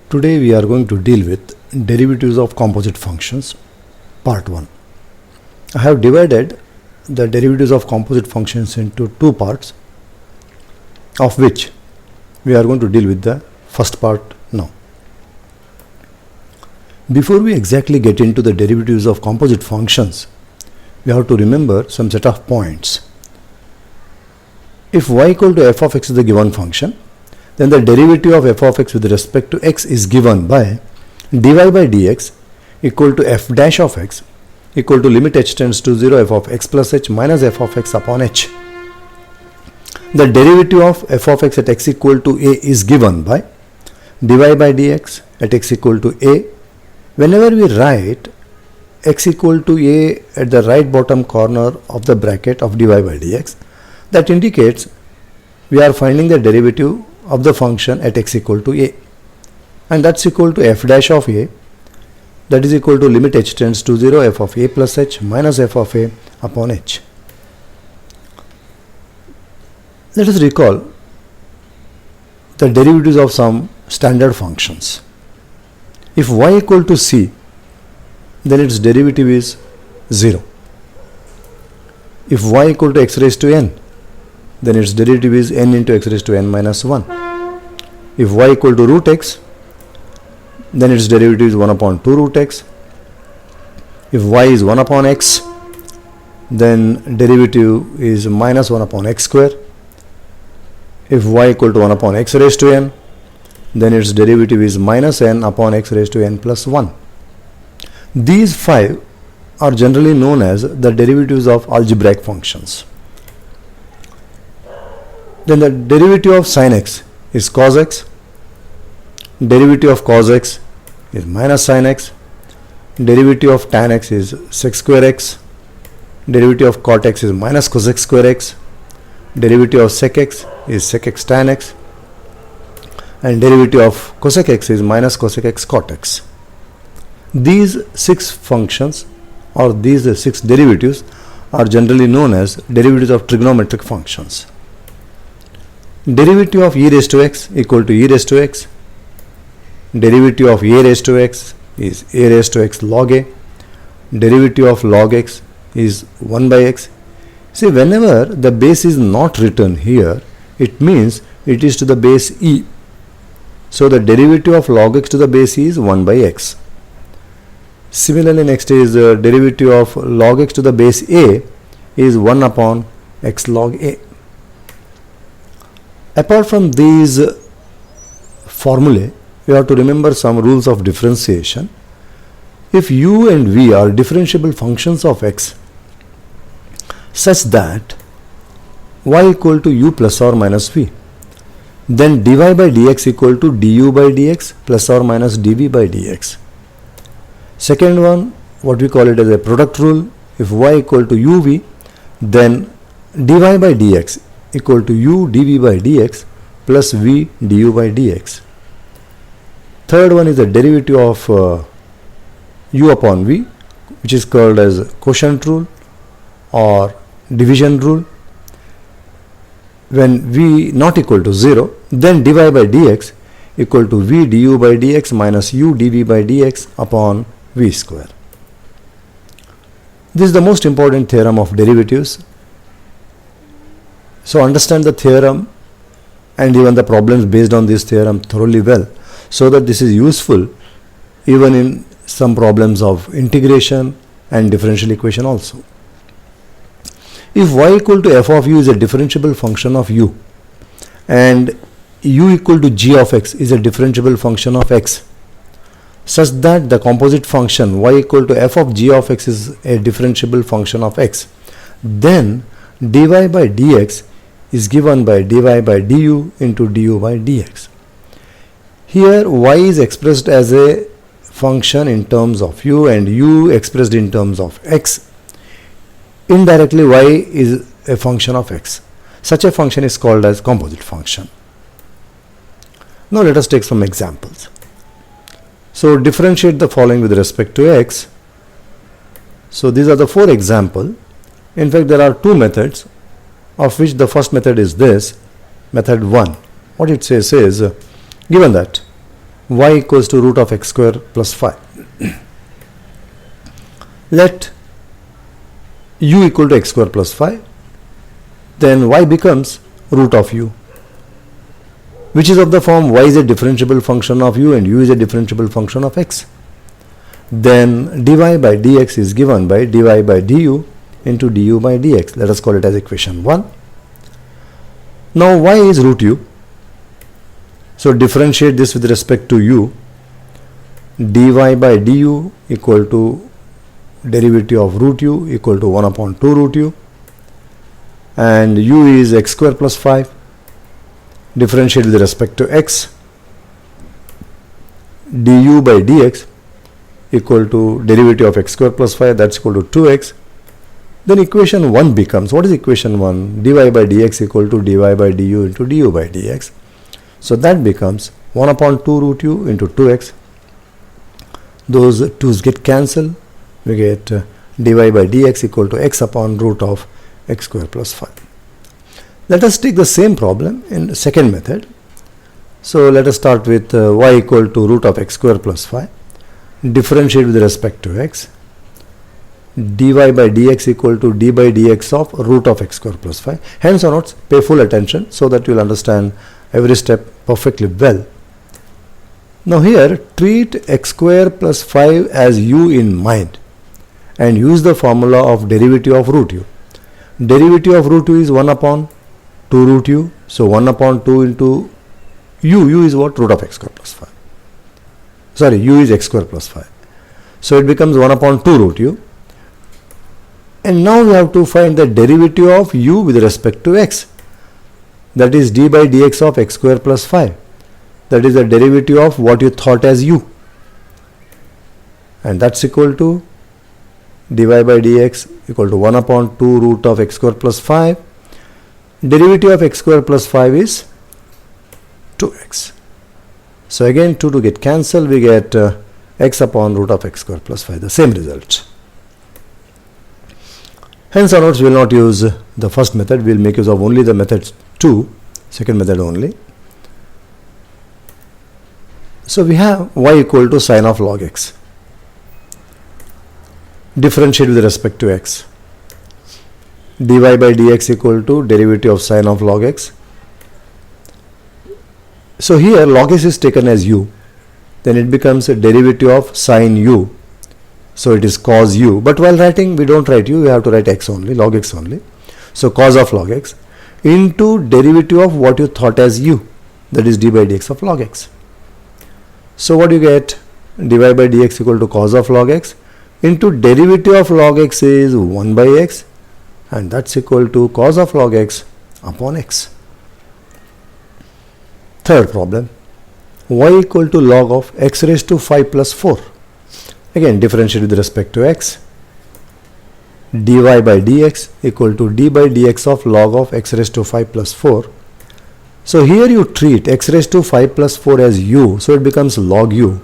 Today we are going to deal with derivatives of composite functions, part 1. I have divided the derivatives of composite functions into two parts, of which we are going to deal with the first part now. Before we exactly get into the derivatives of composite functions, we have to remember some set of points. If y equal to f of x is the given function, then the derivative of f of x with respect to x is given by dy by dx equal to f dash of x equal to limit h tends to 0 f of x plus h minus f of x upon h. The derivative of f of x at x equal to a is given by dy by dx at x equal to a. Whenever we write x equal to a at the right bottom corner of the bracket of dy by dx, that indicates we are finding the derivative of the function at x equal to a, and that's equal to f dash of a, that is equal to limit h tends to 0 f of a plus h minus f of a upon h. Let us recall the derivatives of some standard functions. If y equal to c, then its derivative is 0. If y equal to x raised to n, then its derivative is n into x raised to n minus 1. If y equal to root x, then its derivative is 1 upon 2 root x. If y is 1 upon x, then derivative is minus 1 upon x square. If y equal to 1 upon x raised to n, then its derivative is minus n upon x raised to n plus 1. These 5 are generally known as the derivatives of algebraic functions. Then the derivative of sin x is cos x, derivative of cos x is minus sin x, derivative of tan x is sec square x, derivative of cot x is minus cosec square x, derivative of sec x is sec x tan x, and derivative of cosec x is minus cosec x cot x. These 6 functions or these 6 derivatives are generally known as derivatives of trigonometric functions. Derivative of e raised to x equal to e raised to x. Derivative of a raised to x is a raised to x log a. Derivative of log x is 1 by x. See, whenever the base is not written here, it means it is to the base e. So the derivative of log x to the base e is 1 by x. Similarly, next is derivative of log x to the base a is 1 upon x log a. Apart from these formulae, we have to remember some rules of differentiation. If u and v are differentiable functions of x such that y equal to u plus or minus v, then dy by dx equal to du by dx plus or minus dv by dx. Second one, what we call it as a product rule. If y equal to uv, then dy by dx equal to u dv by dx plus v du by dx. Third one is the derivative of u upon v, which is called as quotient rule or division rule. When v not equal to 0, then dy by dx equal to v du by dx minus u dv by dx upon v square. This is the most important theorem of derivatives. So understand the theorem and even the problems based on this theorem thoroughly well, so that this is useful even in some problems of integration and differential equation also. If y equal to f of u is a differentiable function of u and u equal to g of x is a differentiable function of x, such that the composite function y equal to f of g of x is a differentiable function of x, then dy by dx is given by dy by du into du by dx. Here y is expressed as a function in terms of u and u expressed in terms of x. Indirectly y is a function of x. Such a function is called as composite function. Now let us take some examples. So differentiate the following with respect to x. So these are the 4 examples. In fact, there are 2 methods, of which the first method is this, method 1. What it says is, given that y equals to root of x square plus 5. Let u equal to x square plus 5, then y becomes root of u, which is of the form y is a differentiable function of u and u is a differentiable function of x. Then dy by dx is given by dy by du into du by dx. Let us call it as equation 1. Now y is root u, so differentiate this with respect to u. Dy by du equal to derivative of root u equal to 1 upon 2 root u, and u is x square plus 5. Differentiate with respect to x. Du by dx equal to derivative of x square plus 5, that's equal to 2x. Then equation 1 becomes, what is equation 1? Dy by dx equal to dy by du into du by dx. So that becomes 1 upon 2 root u into 2x. Those 2's get cancelled. We get dy by dx equal to x upon root of x square plus 5. Let us take the same problem in the second method. So let us start with y equal to root of x square plus 5. Differentiate with respect to x. Dy by dx equal to d by dx of root of x square plus 5. Hence or not, pay full attention so that you will understand every step perfectly well. Now here, treat x square plus 5 as u in mind and use the formula of derivative of root u. Derivative of root u is 1 upon 2 root u. So 1 upon 2 into u is what? Root of x square plus 5. Sorry, u is x square plus 5. So it becomes 1 upon 2 root u. And now we have to find the derivative of u with respect to x. That is d by dx of x square plus 5. That is the derivative of what you thought as u. And that's equal to dy by dx equal to 1 upon 2 root of x square plus 5. Derivative of x square plus 5 is 2x. So again 2 to get cancelled, we get x upon root of x square plus 5, the same result. Hence onwards we will not use the first method, we will make use of only the method 2, second method only. So we have y equal to sine of log x. Differentiate with respect to x. Dy by dx equal to derivative of sine of log x. So here log x is taken as u, then it becomes a derivative of sine u. So it is cos u, but while writing we don't write u, we have to write x only, log x only. So cos of log x into derivative of what you thought as u, that is d by dx of log x. So what you get? Dy by dx equal to cos of log x into derivative of log x is 1 by x, and that's equal to cos of log x upon x. Third problem, y equal to log of x raised to 5 plus 4. Again differentiate with respect to x. Dy by dx equal to d by dx of log of x raised to 5 plus 4. So here you treat x raised to 5 plus 4 as u, so it becomes log u.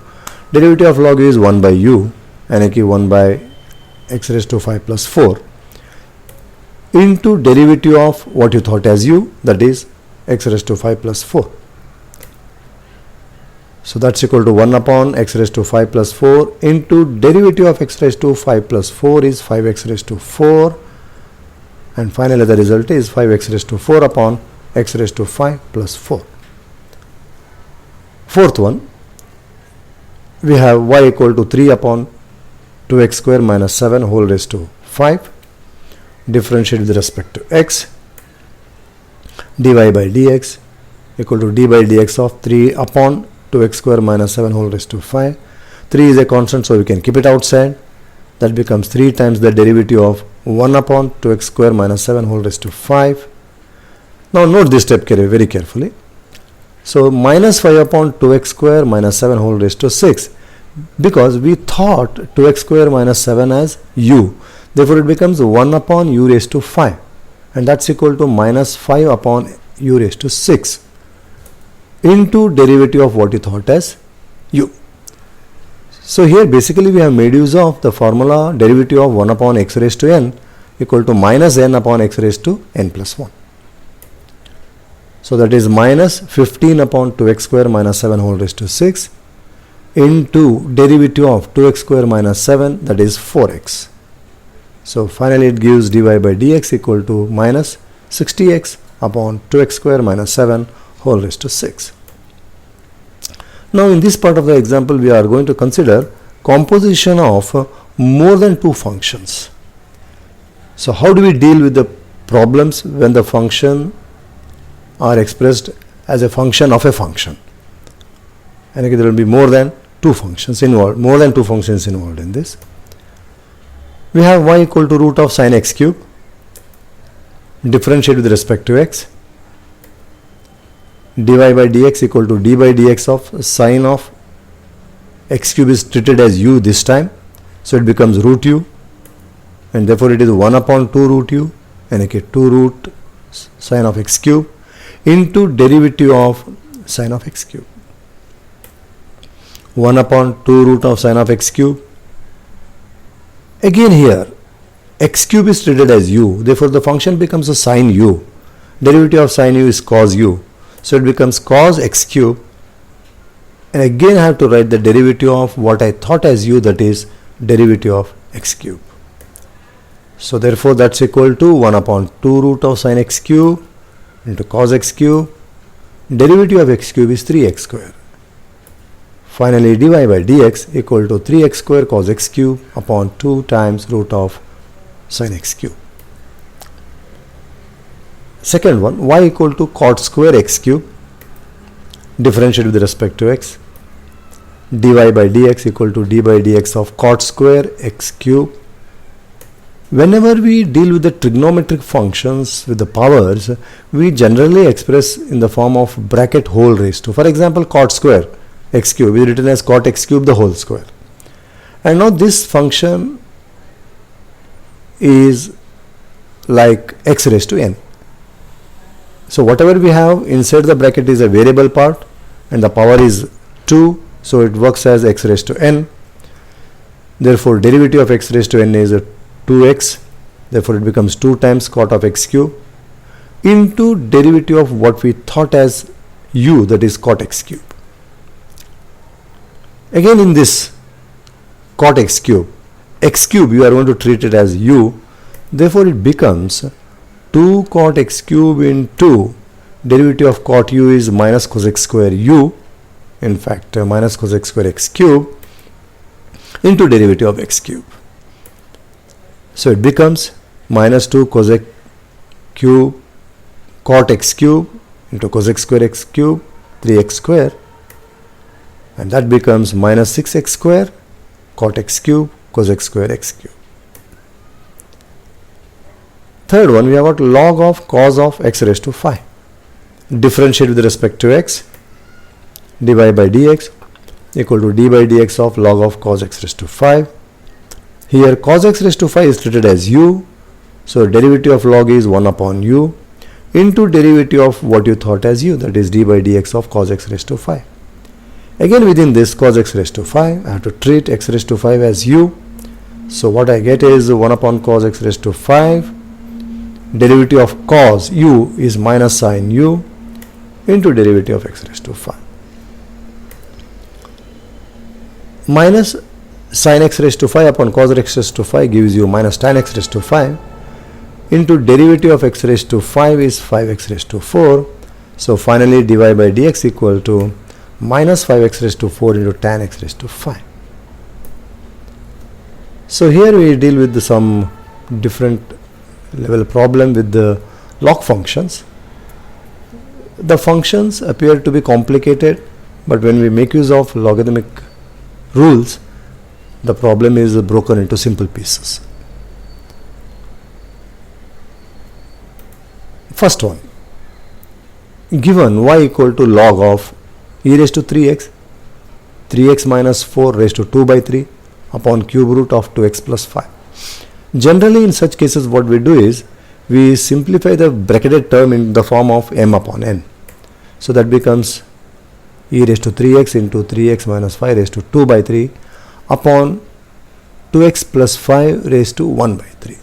Derivative of log u is 1 by u, and 1 by x raised to 5 plus 4 into derivative of what you thought as u, that is x raised to 5 plus 4. So that's equal to 1 upon x raised to 5 plus 4 into derivative of x raised to 5 plus 4 is 5x raised to 4, and finally the result is 5x raised to 4 upon x raised to 5 plus 4. Fourth one, we have y equal to 3 upon 2x square minus 7 whole raised to 5. Differentiate with respect to x. Dy by dx equal to d by dx of 3 upon 2x square minus 7 whole raised to 5. 3 is a constant, so we can keep it outside. That becomes 3 times the derivative of 1 upon 2x square minus 7 whole raised to 5. Now note this step very carefully. So minus 5 upon 2x square minus 7 whole raised to 6, because we thought 2x square minus 7 as u. Therefore it becomes 1 upon u raised to 5, and that's equal to minus 5 upon u raised to 6 into derivative of what you thought as u. So here basically we have made use of the formula derivative of 1 upon x raised to n equal to minus n upon x raised to n plus 1. So that is minus 15 upon 2x square minus 7 whole raised to 6 into derivative of 2x square minus 7, that is 4x. So finally it gives dy by dx equal to minus 60x upon 2x square minus 7 whole raised to 6. Now in this part of the example we are going to consider composition of more than two functions. So how do we deal with the problems when the function are expressed as a function of a function? And again there will be more than two functions involved in this. We have y equal to root of sine x cube, differentiate with respect to x, dy by dx equal to d by dx of sine of x cube is treated as u this time, so it becomes root u, and therefore it is 1 upon 2 root u, and okay, 2 root sine of x cube into derivative of sine of x cube. 1 upon 2 root of sine of x cube. Again here x cube is treated as u, therefore the function becomes a sine u. Derivative of sine u is cos u, so it becomes cos x cube, and again I have to write the derivative of what I thought as u, that is derivative of x cube. So therefore that's equal to 1 upon 2 root of sine x cube into cos x cube. Derivative of x cube is 3x square. Finally dy by dx equal to 3x square cos x cube upon 2 times root of sine x cube. Second one, y equal to cot square x cube, differentiate with respect to x, dy by dx equal to d by dx of cot square x cube. Whenever we deal with the trigonometric functions with the powers, we generally express in the form of bracket whole raised to. For example, cot square x cube is written as cot x cube the whole square. And now this function is like x raised to n. So whatever we have inside the bracket is a variable part and the power is 2, so it works as x raised to n. Therefore derivative of x raised to n is 2x, therefore it becomes 2 times cot of x cube into derivative of what we thought as u, that is cot x cube. Again in this cot x cube you are going to treat it as u, therefore it becomes 2 cot x cube into derivative of cot u is minus cos x square u, in fact minus cos x square x cube into derivative of x cube. So it becomes minus 2 cos x cube cot x cube into cos x cube 3x square, and that becomes minus 6x square cot x cube cos x square x cube. Third one, we have got log of cos of x raised to 5. Differentiate with respect to x, dy by dx equal to d by dx of log of cos x raised to 5. Here cos x raised to 5 is treated as u, so derivative of log is 1 upon u into derivative of what you thought as u, that is d by dx of cos x raised to 5. Again within this cos x raised to 5, I have to treat x raised to 5 as u. So what I get is 1 upon cos x raised to 5. Derivative of cos u is minus sine u into derivative of x raised to 5. Minus sin x raised to 5 upon cos x raised to 5 gives you minus tan x raised to 5 into derivative of x raised to 5 is 5x raised to 4. So finally dy by dx equal to minus 5x raised to 4 into tan x raised to 5. So here we deal with some different level problem with the log functions. The functions appear to be complicated, but when we make use of logarithmic rules, the problem is broken into simple pieces. First one, given y equal to log of e raised to 3x minus 4 raised to 2 by 3 upon cube root of 2x plus 5. Generally in such cases what we do is we simplify the bracketed term in the form of m upon n. So that becomes e raised to 3x into 3x minus 5 raised to 2 by 3 upon 2x plus 5 raised to 1 by 3.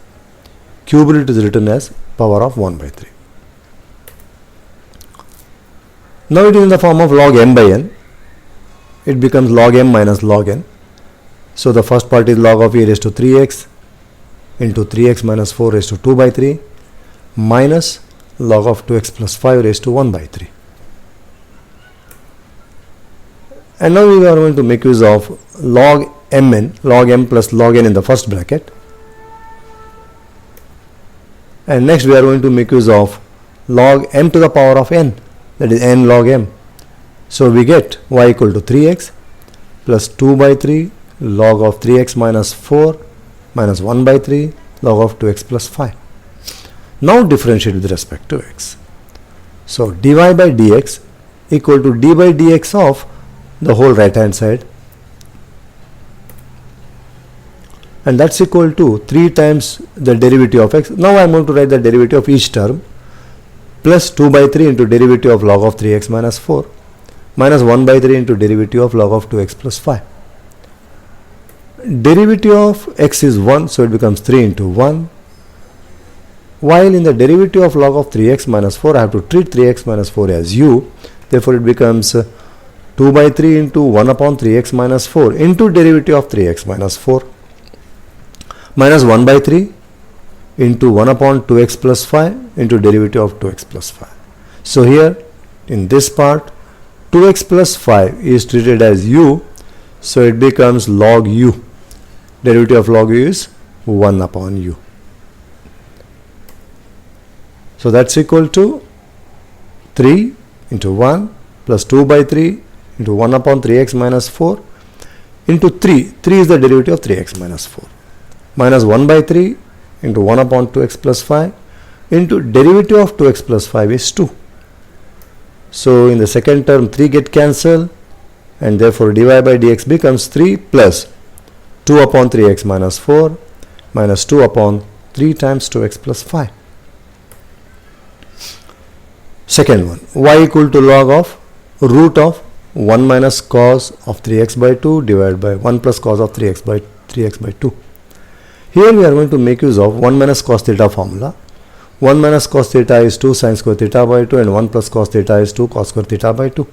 Cube root is written as power of 1 by 3. Now it is in the form of log m by n. it becomes log m minus log n. So the first part is log of e raised to 3x into 3x minus 4 raised to 2 by 3 minus log of 2x plus 5 raised to 1 by 3. And now we are going to make use of log mn, log m plus log n in the first bracket. And next we are going to make use of log m to the power of n, that is n log m. So we get y equal to 3x plus 2 by 3 log of 3x minus 4 minus 1 by 3 log of 2x plus 5. Now differentiate with respect to x. So dy by dx equal to d by dx of the whole right hand side, and that's equal to 3 times the derivative of x. Now I am going to write the derivative of each term, plus 2 by 3 into derivative of log of 3x minus 4 minus 1 by 3 into derivative of log of 2x plus 5. Derivative of x is 1, so it becomes 3 into 1, while in the derivative of log of 3x minus 4 I have to treat 3x minus 4 as u, therefore it becomes 2 by 3 into 1 upon 3x minus 4 into derivative of 3x minus 4 minus 1 by 3 into 1 upon 2x plus 5 into derivative of 2x plus 5. So here in this part 2x plus 5 is treated as u, so it becomes log u. Derivative of log u is 1 upon u. So that's equal to 3 into 1 plus 2 by 3 into 1 upon 3x minus 4 into 3. 3 is the derivative of 3x minus 4 minus 1 by 3 into 1 upon 2x plus 5 into derivative of 2x plus 5 is 2. So in the second term 3 get cancelled, and therefore dy by dx becomes 3 plus 2 upon 3x minus 4 minus 2 upon 3 times 2x plus 5. Second one, y equal to log of root of 1 minus cos of 3x by 2 divided by 1 plus cos of 3x by 2. Here we are going to make use of 1 minus cos theta formula. 1 minus cos theta is 2 sin square theta by 2 and 1 plus cos theta is 2 cos square theta by 2.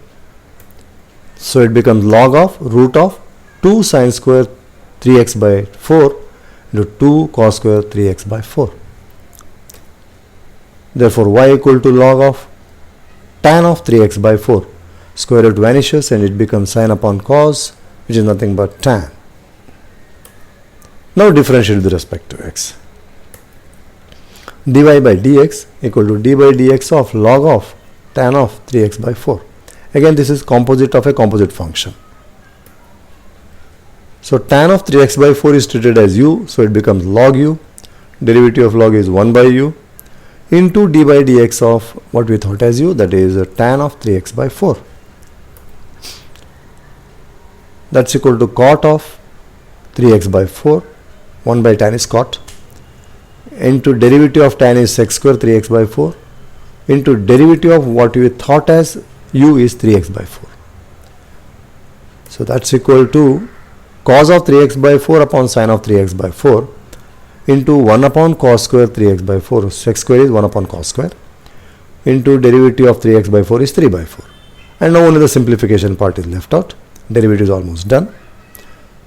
So it becomes log of root of 2 sin square 3x by 4 into 2 cos square 3x by 4. Therefore y equal to log of tan of 3x by 4. Square root vanishes and it becomes sin upon cos, which is nothing but tan. Now differentiate with respect to x. Dy by dx equal to d by dx of log of tan of 3x by 4. Again this is composite of a composite function. So tan of 3x by 4 is treated as u, so it becomes log u. Derivative of log is 1 by u into d by dx of what we thought as u, that is tan of 3x by 4. That's equal to cot of 3x by 4. 1 by tan is cot into derivative of tan is sec square 3x by 4 into derivative of what we thought as u is 3x by 4. So that's equal to cos of 3x by 4 upon sin of 3x by 4 into 1 upon cos square 3x by 4. Sec square is 1 upon cos square into derivative of 3x by 4 is 3 by 4. And now only the simplification part is left out. Derivative is almost done.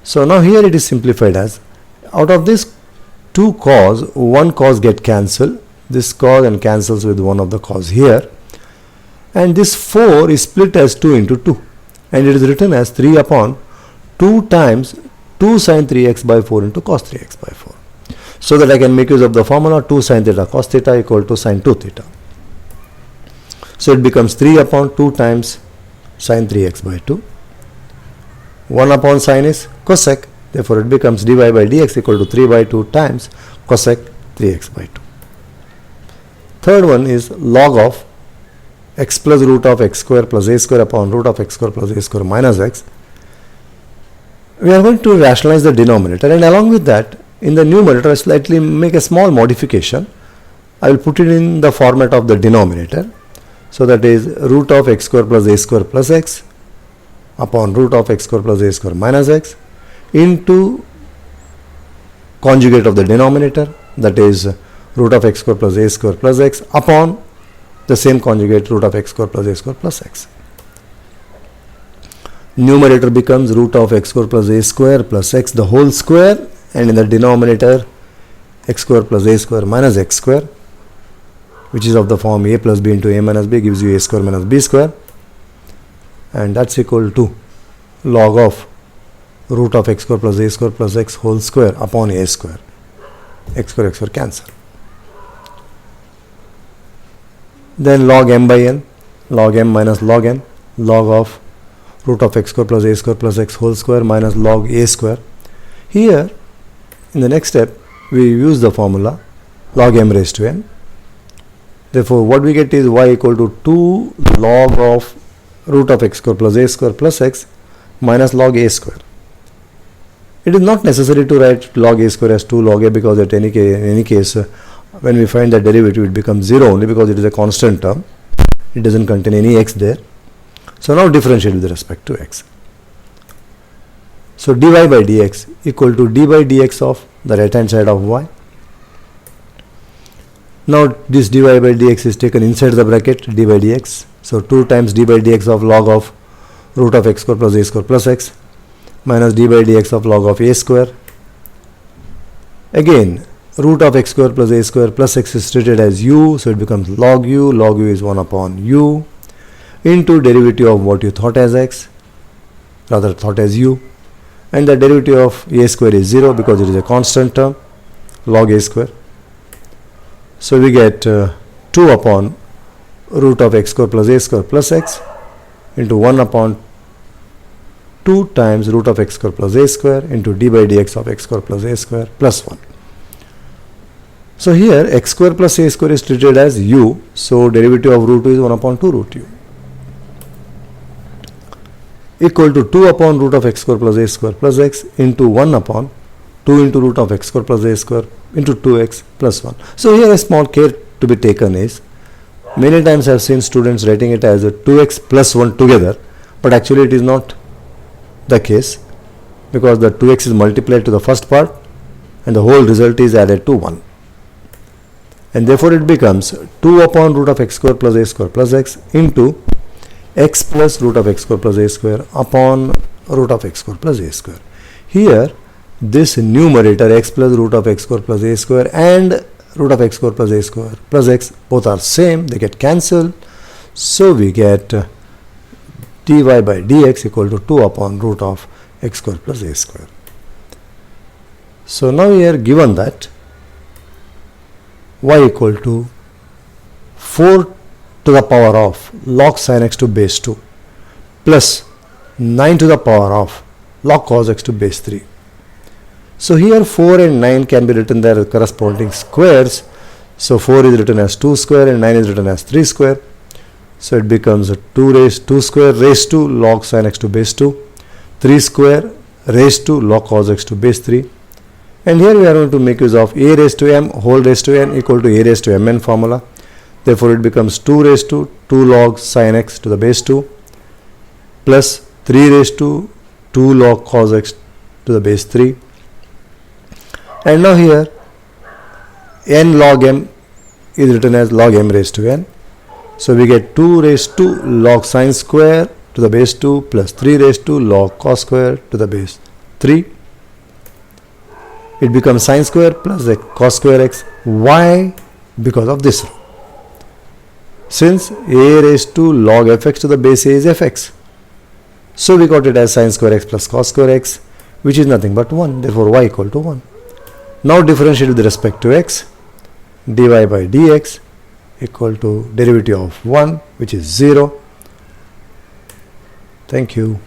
So now here it is simplified as, out of this 2 cos, 1 cos get cancelled. This cos and cancels with one of the cos here. And this 4 is split as 2 into 2. And it is written as 3 upon 2 times 2 sin 3x by 4 into cos 3x by 4. So that I can make use of the formula 2 sin theta cos theta equal to sin 2 theta. So it becomes 3 upon 2 times sin 3x by 2. 1 upon sin is cosec. Therefore it becomes dy by dx equal to 3 by 2 times cosec 3x by 2. Third one is log of x plus root of x square plus a square upon root of x square plus a square minus x. We are going to rationalize the denominator, and along with that in the numerator I slightly make a small modification. I will put it in the format of the denominator. So that is root of x square plus a square plus x upon root of x square plus a square minus x into conjugate of the denominator, that is root of x square plus a square plus x upon the same conjugate root of x square plus a square plus x. Numerator becomes root of x square plus a square plus x the whole square, and in the denominator x square plus a square minus x square, which is of the form a plus b into a minus b gives you a square minus b square, and that's equal to log of root of x square plus a square plus x whole square upon a square. X square cancel. Then log m by n, log m minus log n, log of root of x square plus a square plus x whole square minus log a square. Here in the next step we use the formula log m raised to n. Therefore what we get is y equal to 2 log of root of x square plus a square plus x minus log a square. It is not necessary to write log a square as 2 log a, because in any case when we find the derivative it becomes 0 only, because it is a constant term, it doesn't contain any x there. So now differentiate with respect to x. So dy by dx equal to d by dx of the right hand side of y. Now this dy by dx is taken inside the bracket d by dx. So 2 times d by dx of log of root of x square plus a square plus x minus d by dx of log of a square. Again root of x square plus a square plus x is treated as u, so it becomes log u. Log u is 1 upon u into derivative of what you thought as x, rather thought as u, and the derivative of a square is 0 because it is a constant term, log a square. So we get 2 upon root of x square plus a square plus x into 1 upon 2 times root of x square plus a square into d by dx of x square plus a square plus 1. So here x square plus a square is treated as u, so derivative of root 2 is 1 upon 2 root u, equal to 2 upon root of x square plus a square plus x into 1 upon 2 into root of x square plus a square into 2x plus 1. So here a small care to be taken is, many times I have seen students writing it as a 2x plus 1 together, but actually it is not the case, because the 2x is multiplied to the first part and the whole result is added to 1. And therefore it becomes 2 upon root of x square plus a square plus x into x plus root of x square plus a square upon root of x square plus a square. Here this numerator x plus root of x square plus a square and root of x square plus a square plus x both are same, they get cancelled. So we get dy by dx equal to 2 upon root of x square plus a square. So now we are given that y equal to 4 to the power of log sin x to base 2 plus 9 to the power of log cos x to base 3. So here 4 and 9 can be written their corresponding squares. So 4 is written as 2 square and 9 is written as 3 square. So it becomes 2 square raised to log sin x to base 2, 3 square raised to log cos x to base 3. And here we are going to make use of a raised to m whole raised to n equal to a raised to mn formula. Therefore it becomes 2 raised to 2 log sin x to the base 2 plus 3 raised to 2 log cos x to the base 3. And now here n log m is written as log m raised to n. So we get 2 raised to log sin square to the base 2 plus 3 raised to log cos square to the base 3. It becomes sin square plus cos square x. Why? Because of this rule. Since a raised to log fx to the base a is fx, so we got it as sin square x plus cos square x, which is nothing but 1. Therefore y equal to 1. Now differentiate with respect to x. Dy by dx equal to derivative of 1, which is 0. Thank you.